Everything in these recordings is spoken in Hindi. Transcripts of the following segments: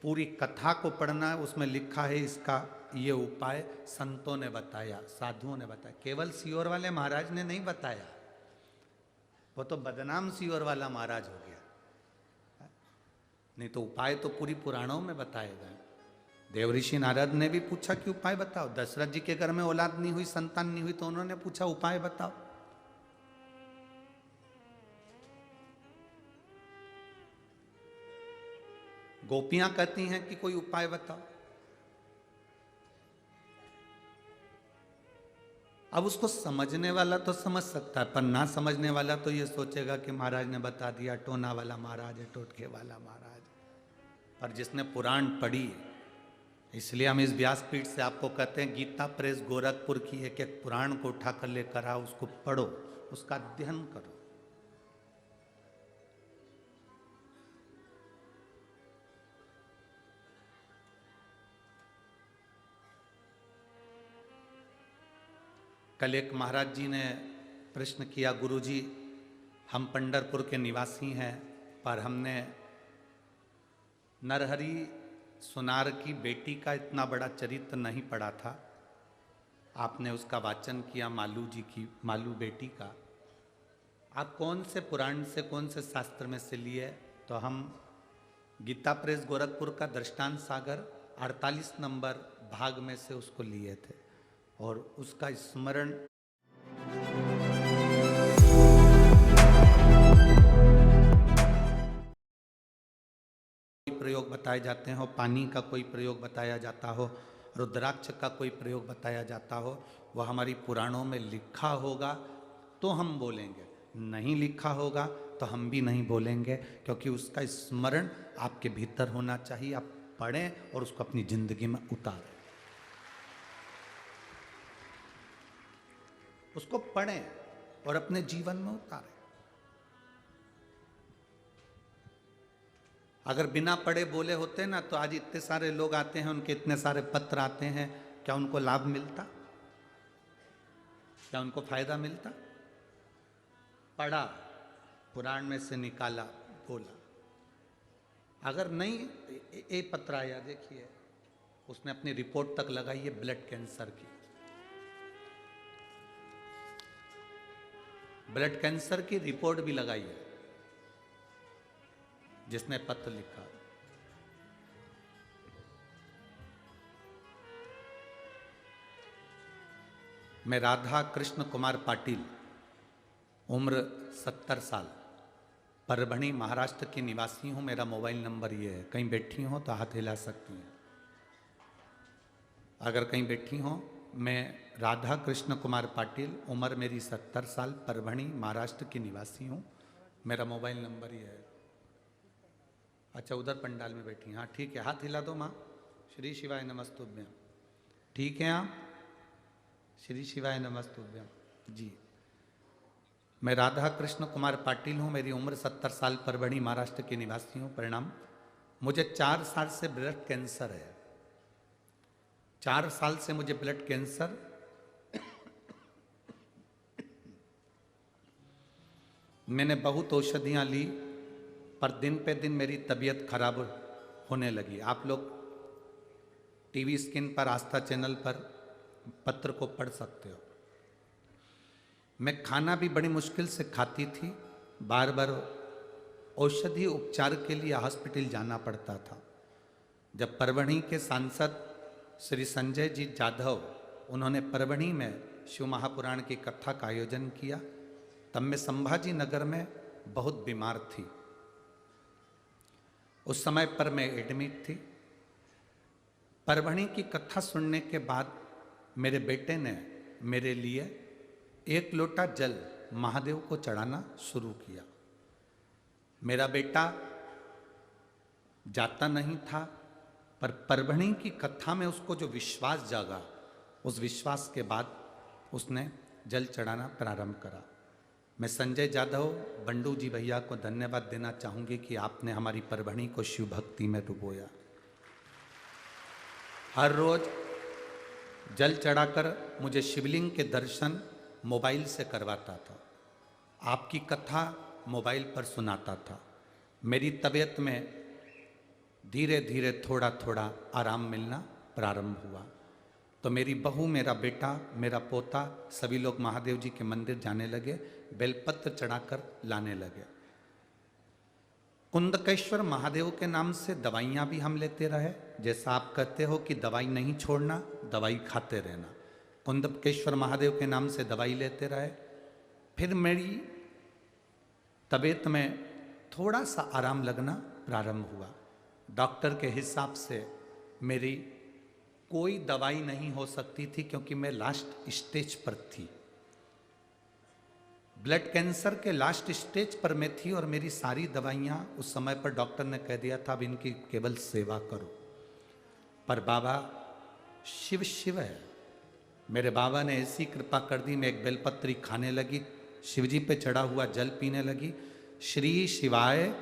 पूरी कथा को पढ़ना, उसमें लिखा है इसका ये उपाय संतों ने बताया, साधुओं ने बताया, केवल सीहोर वाले महाराज ने नहीं बताया। वो तो बदनाम सीहोर वाला महाराज हो गया, नहीं तो उपाय तो पूरी पुराणों में बताए गए। देवऋषि नारद ने भी पूछा कि उपाय बताओ। दशरथ जी के घर में औलाद नहीं हुई, संतान नहीं हुई, तो उन्होंने पूछा उपाय बताओ। गोपियां कहती हैं कि कोई उपाय बताओ। अब उसको समझने वाला तो समझ सकता है, पर ना समझने वाला तो ये सोचेगा कि महाराज ने बता दिया, टोना वाला महाराज है, टोटके वाला महाराज। पर जिसने पुराण पढ़ी, इसलिए हम इस व्यासपीठ से आपको कहते हैं गीता प्रेस गोरखपुर की एक एक पुराण को उठाकर लेकर आओ, उसको पढ़ो, उसका अध्ययन करो। कल एक महाराज जी ने प्रश्न किया, गुरुजी हम पंढरपुर के निवासी हैं, पर हमने नरहरि सुनार की बेटी का इतना बड़ा चरित्र नहीं पढ़ा था। आपने उसका वाचन किया, मालू जी की, मालू बेटी का। आप कौन से पुराण से, कौन से शास्त्र में से लिए? तो हम गीता प्रेस गोरखपुर का दृष्टांत सागर 48 नंबर भाग में से उसको लिए थे, और उसका स्मरण प्रयोग बताए जाते हो, पानी का कोई प्रयोग बताया जाता हो, रुद्राक्ष का कोई प्रयोग बताया जाता हो, वह हमारी पुराणों में लिखा होगा तो हम बोलेंगे, नहीं लिखा होगा तो हम भी नहीं बोलेंगे, क्योंकि उसका स्मरण आपके भीतर होना चाहिए। आप पढ़ें और उसको अपनी जिंदगी में उतारें। उसको पढ़ें और अपने जीवन में उतारें। अगर बिना पढ़े बोले होते ना, तो आज इतने सारे लोग आते हैं, उनके इतने सारे पत्र आते हैं, क्या उनको लाभ मिलता? क्या उनको फायदा मिलता? पढ़ा, पुराण में से निकाला, बोला। अगर नहीं, एक पत्र आया, देखिए, उसने अपनी रिपोर्ट तक लगाई है ब्लड कैंसर की। ब्लड कैंसर की रिपोर्ट भी लगाई है जिसने पत्र लिखा। मैं राधा कृष्ण कुमार पाटिल, उम्र 70 साल, परभणी महाराष्ट्र की निवासी हूं। मेरा मोबाइल नंबर ये है, कहीं बैठी हो तो हाथ हिला सकती हैं। अगर कहीं बैठी हो, मैं राधा कृष्ण कुमार पाटिल, उम्र मेरी 70 साल, परभणी महाराष्ट्र की निवासी हूं। मेरा मोबाइल नंबर ये है। अच्छा, उधर पंडाल में बैठी, हाँ ठीक है, हाथ हिला दो माँ। श्री शिवाय नमस्तुभ्यम। ठीक है आप? श्री शिवाय नमस्तुभ्यम जी। मैं राधा कृष्ण कुमार पाटिल हूँ, मेरी उम्र 70 साल, परभणी महाराष्ट्र की निवासी हूँ। परिणाम, मुझे 4 साल से ब्लड कैंसर है। 4 साल से मुझे ब्लड कैंसर। मैंने बहुत औषधियाँ ली, पर दिन पे दिन मेरी तबीयत खराब होने लगी। आप लोग टीवी स्क्रीन पर, आस्था चैनल पर पत्र को पढ़ सकते हो। मैं खाना भी बड़ी मुश्किल से खाती थी, बार बार औषधि उपचार के लिए हॉस्पिटल जाना पड़ता था। जब परभणी के सांसद श्री संजय जी जाधव, उन्होंने परभणी में शिव महापुराण की कथा का आयोजन किया, तब मैं संभाजी नगर में बहुत बीमार थी। उस समय पर मैं एडमिट थी। परभणी की कथा सुनने के बाद मेरे बेटे ने मेरे लिए 1 लोटा जल महादेव को चढ़ाना शुरू किया। मेरा बेटा जाता नहीं था, पर परभणी की कथा में उसको जो विश्वास जागा, उस विश्वास के बाद उसने जल चढ़ाना प्रारंभ करा। मैं संजय जाधव, बंडू जी भैया को धन्यवाद देना चाहूँगी कि आपने हमारी परभणी को शिव भक्ति में डुबोया। हर रोज जल चढ़ाकर मुझे शिवलिंग के दर्शन मोबाइल से करवाता था, आपकी कथा मोबाइल पर सुनाता था। मेरी तबीयत में धीरे धीरे थोड़ा थोड़ा आराम मिलना प्रारंभ हुआ। तो मेरी बहू, मेरा बेटा, मेरा पोता, सभी लोग महादेव जी के मंदिर जाने लगे, बेलपत्र चढ़ाकर लाने लगे। कुंदकेश्वर महादेव के नाम से दवाइयाँ भी हम लेते रहे, जैसा आप कहते हो कि दवाई नहीं छोड़ना, दवाई खाते रहना। कुंदकेश्वर महादेव के नाम से दवाई लेते रहे। फिर मेरी तबीयत में थोड़ा सा आराम लगना प्रारंभ हुआ। डॉक्टर के हिसाब से मेरी कोई दवाई नहीं हो सकती थी, क्योंकि मैं लास्ट स्टेज पर थी, ब्लड कैंसर के लास्ट स्टेज पर मैं थी। और मेरी सारी दवाइयाँ उस समय पर डॉक्टर ने कह दिया था अब इनकी केवल सेवा करो। पर बाबा शिव शिव है, मेरे बाबा ने ऐसी कृपा कर दी, मैं एक बेलपत्री खाने लगी, शिवजी पे चढ़ा हुआ जल पीने लगी, श्री शिवाय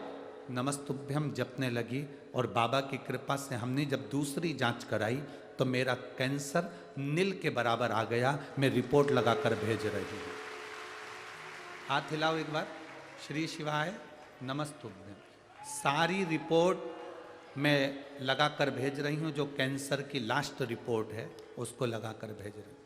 नमस्तुभ्यम जपने लगी। और बाबा की कृपा से हमने जब दूसरी जांच कराई तो मेरा कैंसर नील के बराबर आ गया। मैं रिपोर्ट लगाकर भेज रही हूँ। हाथ हिलाओ एक बार, श्री शिवाय नमस्तुभ्यम। सारी रिपोर्ट मैं लगाकर भेज रही हूँ, जो कैंसर की लास्ट रिपोर्ट है उसको लगाकर भेज रही हूँ।